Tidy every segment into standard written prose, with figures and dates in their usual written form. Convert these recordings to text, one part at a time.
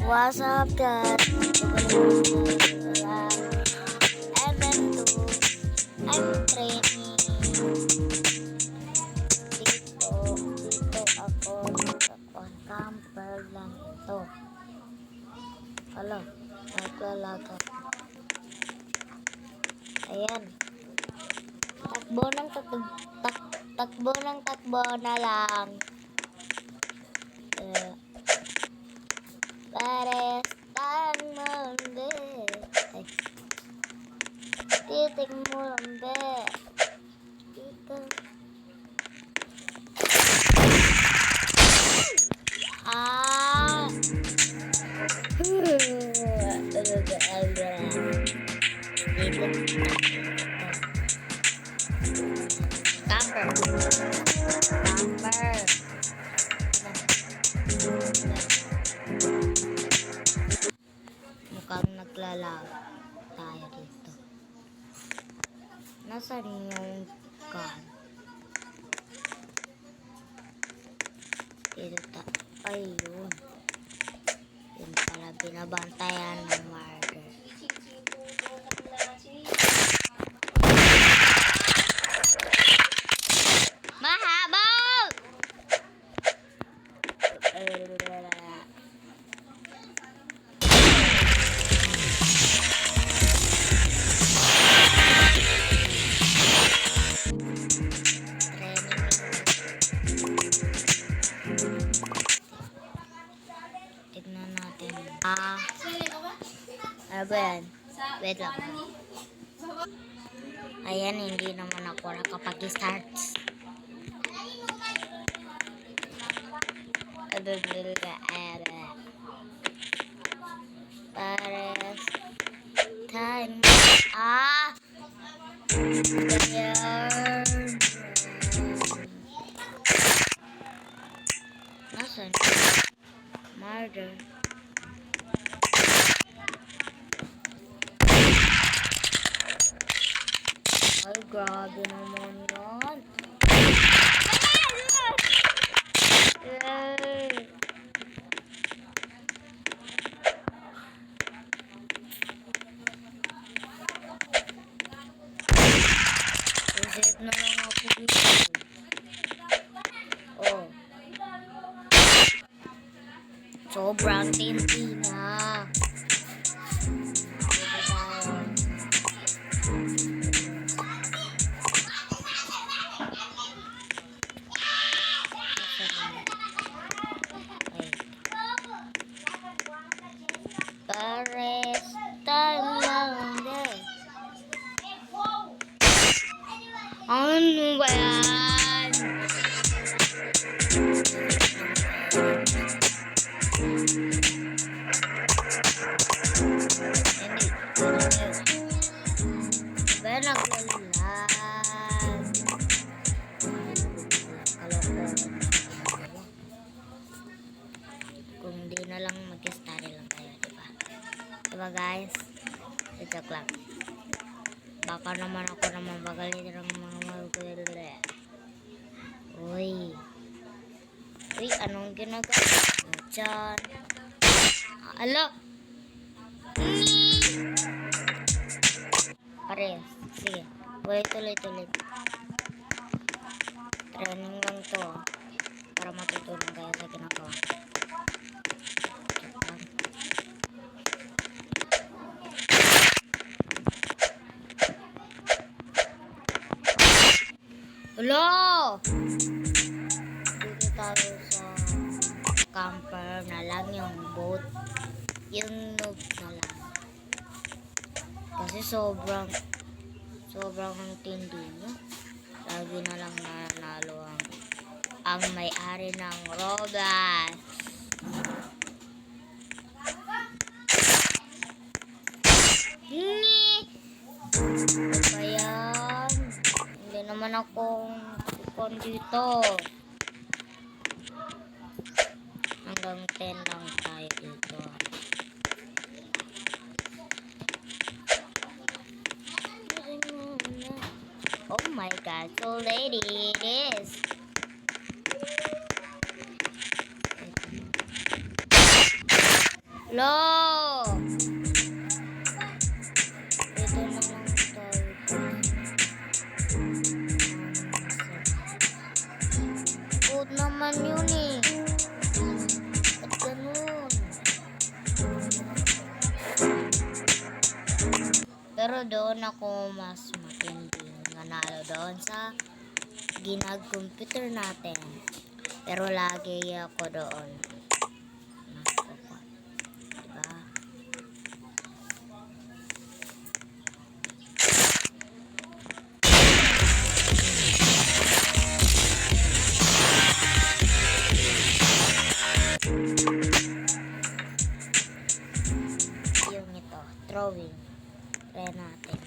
What's up guys? MM2 I'm training dito ako on camper lang ito. Hala, naglalaga. Ayan. Takbo ng takbo na lang. Pares tan monde. Ay. Titik mo lang be. Dito. Ah. Dito. Camper. Camper. Mukhang naglalaro tayo dito. Nasaan yung gun? Dito ayun. Yun pala, binabantayan ng murder. Mahabol! Tignan natin. Ano ba yan? Wait lang. Ayan, hindi naman ako nakapag-start. Pares time. Ayan. Nasaan? Murder. Ay, grabe naman yan. Reset na lang ako dito. Oh. Sobrang tindi na. Pares time lang din. Ano ba yan? Ba naglalag? Kung di na lang mag-study lang tayo, diba? Diba guys? Joke lang. Baka naman ako naman bagalit ng mga magulere. Uy. Uy, anong ginagawa mo dyan? Alo! Pares. Sige. Tuloy. Training lang to. Para matutunan kayo sa ginagawa. Hello! Dito tayo sa camper na lang yung boat. Yung noob na lang. Kasi sobrang ang tindi nyo. Lagi na lang nanalo ang may-ari ng Roblox. Ayan. Hindi naman akong ipon dito. Hanggang 10 lang tayo dito. Oh my god, so lady it is. Lo! Ito na lang tayo. Good naman yun eh. Ba't ganun? Pero doon ako mas matinding nanalo doon sa ginag-computer natin. Pero lagi ako doon. Diba? Yung ito, throwing. Try natin.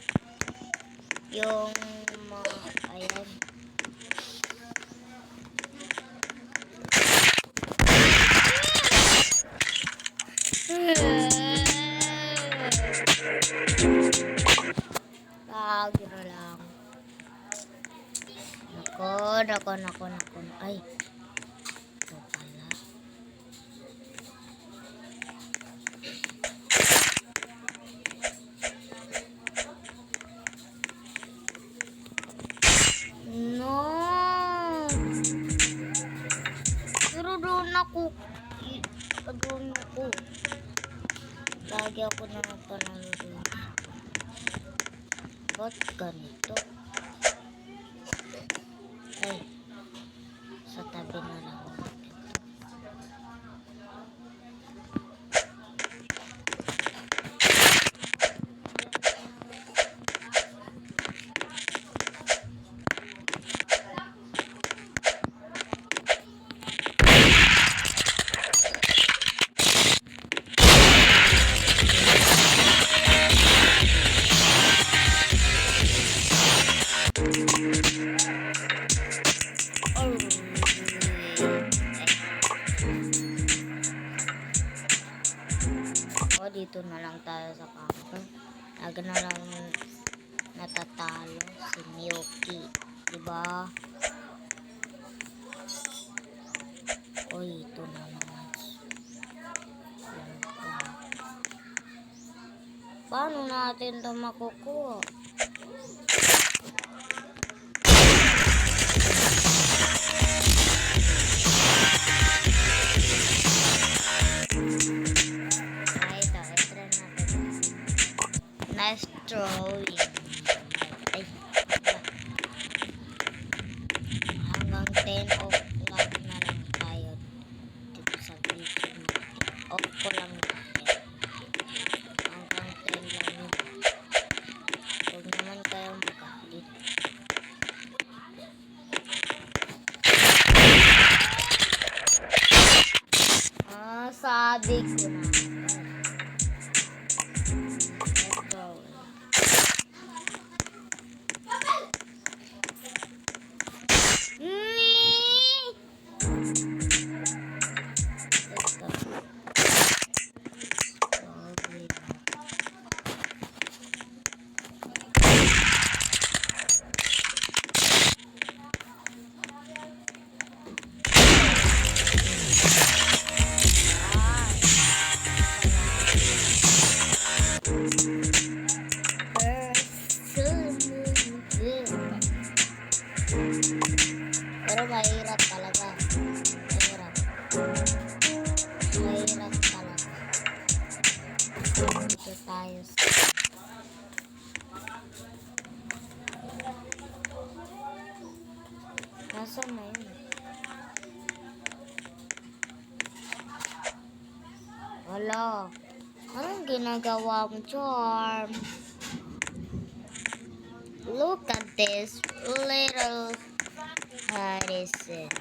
Yung ayan. Lagi na lang. Nako. Ay. Ito pala. No. Pero doon ako. Lagi ako na napanalo doon. Ba't ganito? Ay. Sa tabi na lang ako. Dito na lang tayo sa camper. Lagi na lang natatalo si Miyuki. Diba? Uy, ito naman. Paano natin ito makukuha? Nice drawing. Ay, hanggang 10 o'clock na lang tayo dito sa video natin. Off ko lang natin. Hanggang 10 lang yun. Huwag naman kayo magalit. Sabi ko na. Pero mahirap talaga. Mahirap talaga. Dito tayo. Nasaan na yun? Wala. Anong ginagawa mo, Charm? Look at this little Harrison.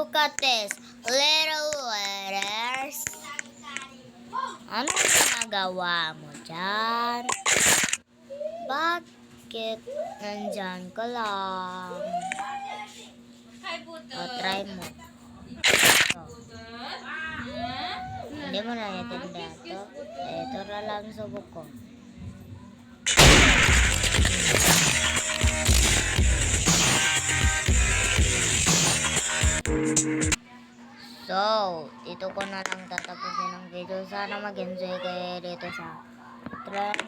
Look at this. Little letters. Ano ginagawa mo dyan? Bakit nandyan ka lang? O, try mo. Hindi mo na natindihan to. Ito na lang subok ko. So, dito ko na lang tatapusin ang video. Sana mag-enjoy kayo dito sa trend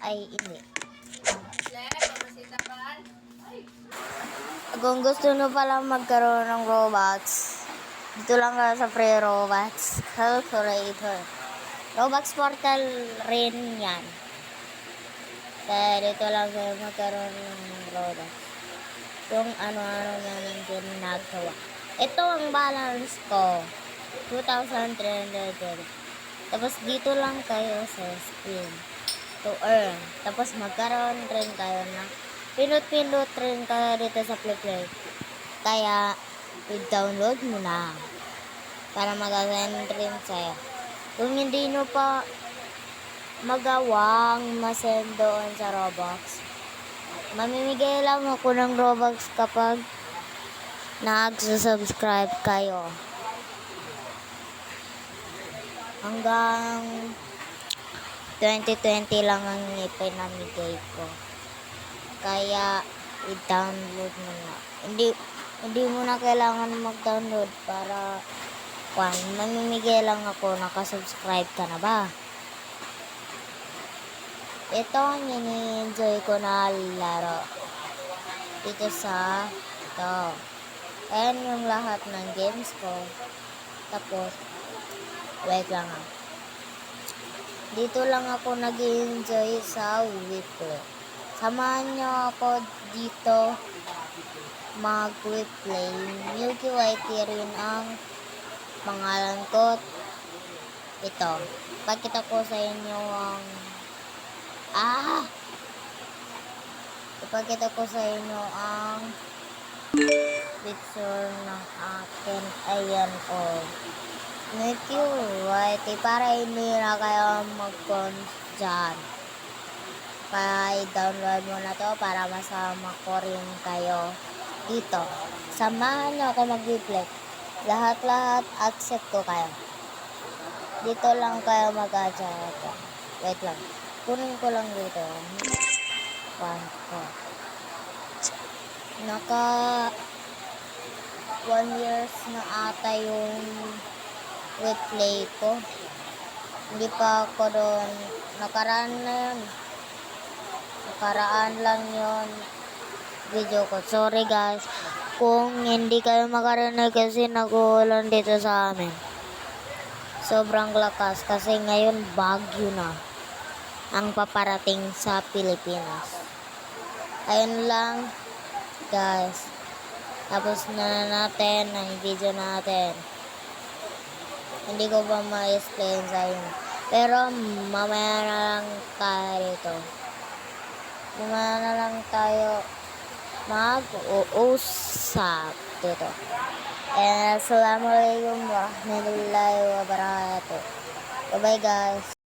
ay hindi. Kung gusto nyo palang magkaroon ng Robux, dito lang kayo sa free Robux calculator. Robux portal rin yan. Kaya dito lang kayo magkaroon ng Robux. Kung ano-ano na lang ginagawa. Ito ang balance ko. 2,300. Tapos dito lang kayo sa screen to earn. Tapos magkaroon rin kayo na pinut-pinut rin kayo dito sa play. Kaya i-download mo na para mag-send rin sa'yo. Kung hindi nyo pa magawang masend doon sa Robux, mamimigay lang ako ng Robux kapag nag-subscribe kayo. Hanggang 2020 lang ang ipinamigay ko. Kaya i-download mo na. Hindi mo na kailangan mag-download para mamimigay lang ako, nakasubscribe ka na ba? Ito ang ini-enjoy ko na laro dito sa ito. Ayan yung lahat ng games ko. Tapos wait lang ha. Dito lang ako nag-enjoy sa Weplay. Samahan nyo ako dito mag-Weplay. Milky White rin ang pangalan ko. Ito. Pakita ko sa inyo ang ipakita ko sa inyo ang picture ng akin. Ayan o. Milky White. Para hindi na kayo mag-cons dyan. Kaya i-download mo na to para masama ko rin kayo dito. Samahan nyo ako mag-replay. Lahat-lahat accept ko kayo. Dito lang kayo mag-adjust. Wait lang. Kunin ko lang dito. 1, 4. Naka 1 years na ata yung replay ko. Hindi pa ako doon. Nakaraan na yun. Nakaraan lang yun video ko. Sorry guys kung hindi kayo makarinig kasi nag-uulan dito sa amin. Sobrang lakas kasi ngayon bagyo na ang paparating sa Pilipinas. Ayun lang guys. Tapos na natin ang video natin. Hindi ko pa ma-explain sa inyo. Pero mamaya na lang tayo dito. Mamaya na lang tayo mag-uusap dito. Assalamualaikum warahmatullahi wabarakatuh. Bye bye guys.